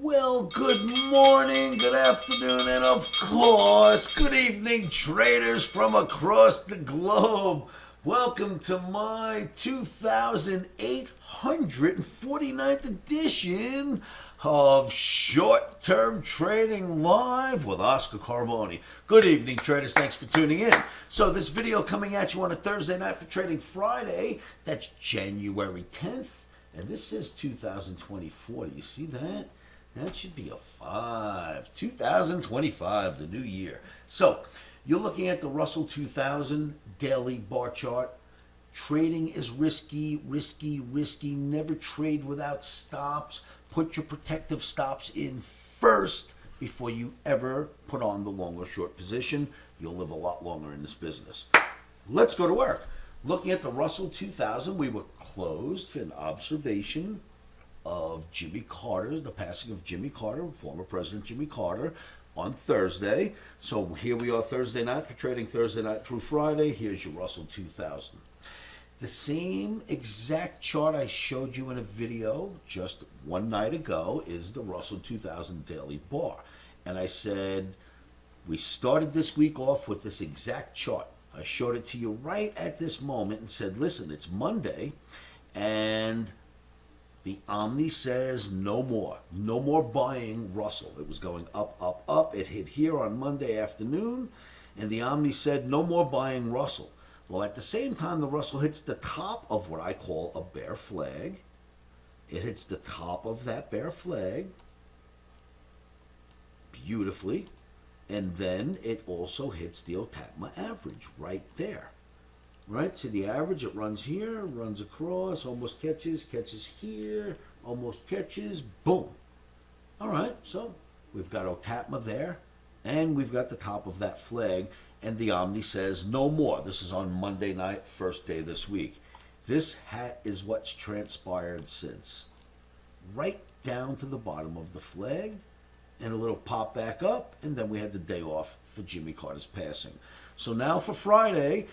Well, good morning, good afternoon, and of course, good evening, traders from across the globe. Welcome to my 2849th edition of Short Term Trading Live with Oscar Carboni. Good evening, traders. Thanks for tuning in. So this video coming at you on a Thursday night for Trading Friday. That's January 10th. And this says 2024. Do you see that? That should be a 5. 2025, the new year. So, you're looking at the Russell 2000 daily bar chart. Trading is risky, risky, risky. Never trade without stops. Put your protective stops in first before you ever put on the long or short position. You'll live a lot longer in this business. Let's go to work. Looking at the Russell 2000, we were closed for an observation of Jimmy Carter, the passing of Jimmy Carter, former President Jimmy Carter, on Thursday. So here we are Thursday night for trading Thursday night through Friday. Here's your Russell 2000. The same exact chart I showed you in a video just one night ago is the Russell 2000 daily bar. And I said, we started this week off with this exact chart. I showed it to you right at this moment and said, listen, it's Monday, and the OMNI says no more. No more buying Russell. It was going up, up, up. It hit here on Monday afternoon, and the OMNI said no more buying Russell. Well, at the same time, the Russell hits the top of what I call a bear flag. It hits the top of that bear flag beautifully, and then it also hits the OTAPMA average right there. Right, so the average, it runs here, runs across, almost catches, catches here, almost catches, boom. All right, so we've got OTAPMA there, and we've got the top of that flag, and the OMNI says no more. This is on Monday night, first day this week. This is what's transpired since. Right down to the bottom of the flag, and a little pop back up, and then we had the day off for Jimmy Carter's passing. So now for Friday,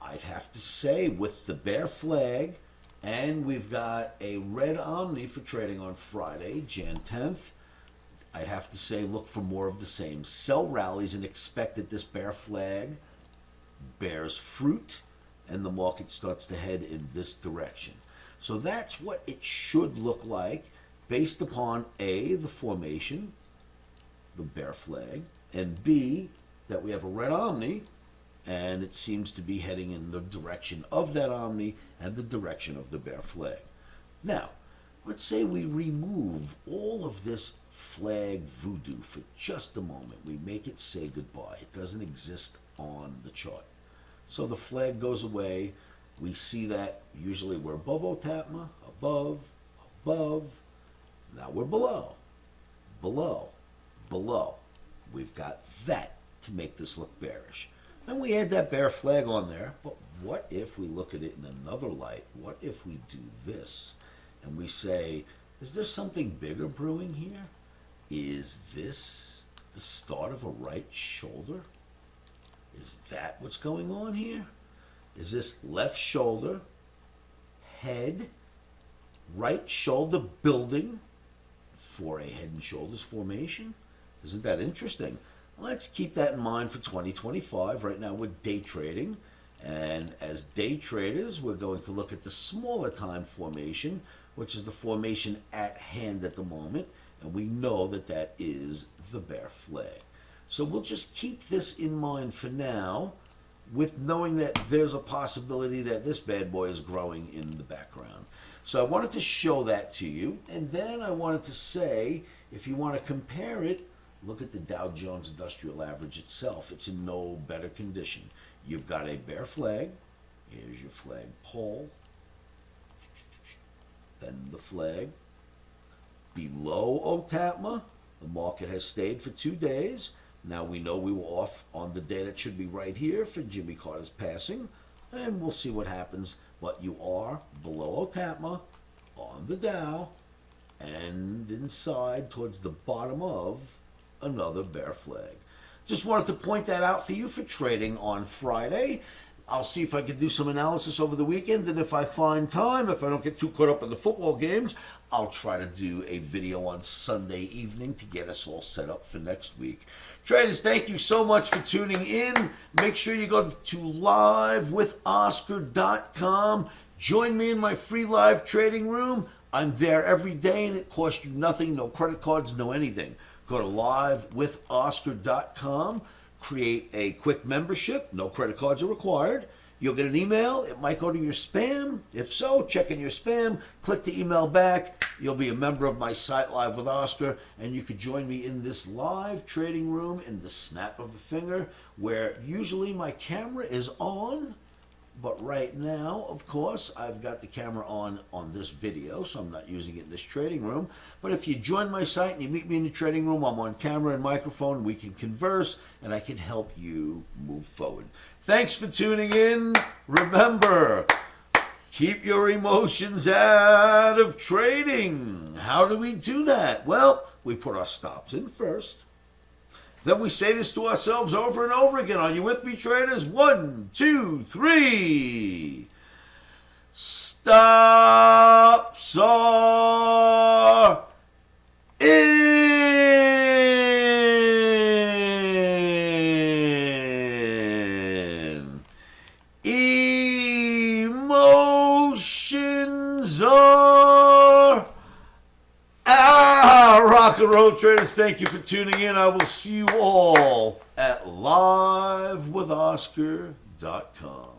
I'd have to say with the bear flag, and we've got a red OMNI for trading on Friday, Jan 10th, I'd have to say look for more of the same. Sell rallies and expect that this bear flag bears fruit and the market starts to head in this direction. So that's what it should look like based upon A, the formation, the bear flag, and B, that we have a red OMNI, and it seems to be heading in the direction of that OMNI and the direction of the bear flag. Now, let's say we remove all of this flag voodoo for just a moment. We make it say goodbye. It doesn't exist on the chart. So the flag goes away. We see that usually we're above OTAPMA, above, above. Now we're below, below, below. We've got that to make this look bearish. And we add that bear flag on there, but what if we look at it in another light? What if we do this and we say, is there something bigger brewing here? Is this the start of a right shoulder? Is that what's going on here? Is this left shoulder, head, right shoulder building for a head and shoulders formation? Isn't that interesting? Let's keep that in mind for 2025. Right now we're day trading, and as day traders we're going to look at the smaller time formation, which is the formation at hand at the moment, and we know that that is the bear flag. So we'll just keep this in mind for now, with knowing that there's a possibility that this bad boy is growing in the background. So I wanted to show that to you, and then I wanted to say, if you want to compare it, look at the Dow Jones Industrial Average itself. It's in no better condition. You've got a bear flag. Here's your flag pole. Then the flag. Below OTAPMA, the market has stayed for 2 days. Now we know we were off on the day that should be right here for Jimmy Carter's passing. And we'll see what happens. But you are below OTAPMA on the Dow and inside towards the bottom of another bear flag. Just wanted to point that out for you for trading on Friday. I'll see if I can do some analysis over the weekend, and if I find time, if I don't get too caught up in the football games, I'll try to do a video on Sunday evening to get us all set up for next week. Traders, thank you so much for tuning in. Make sure you go to livewithoscar.com. Join me in my free live trading room. I'm there every day, and it costs you nothing, no credit cards, no anything. Go to livewithoscar.com. Create a quick membership. No credit cards are required. You'll get an email. It might go to your spam. If so, check in your spam. Click the email back. You'll be a member of my site, Live with Oscar, and you could join me in this live trading room in the snap of a finger, where usually my camera is on. But right now, of course, I've got the camera on this video, so I'm not using it in this trading room. But if you join my site and you meet me in the trading room, I'm on camera and microphone. We can converse, and I can help you move forward. Thanks for tuning in. Remember, keep your emotions out of trading. How do we do that? Well, we put our stops in first. Then we say this to ourselves over and over again. Are you with me, traders? 1, 2, 3. Stops are in. Emotions are rock and roll, traders. Thank you for tuning in. I will see you all at livewithoscar.com.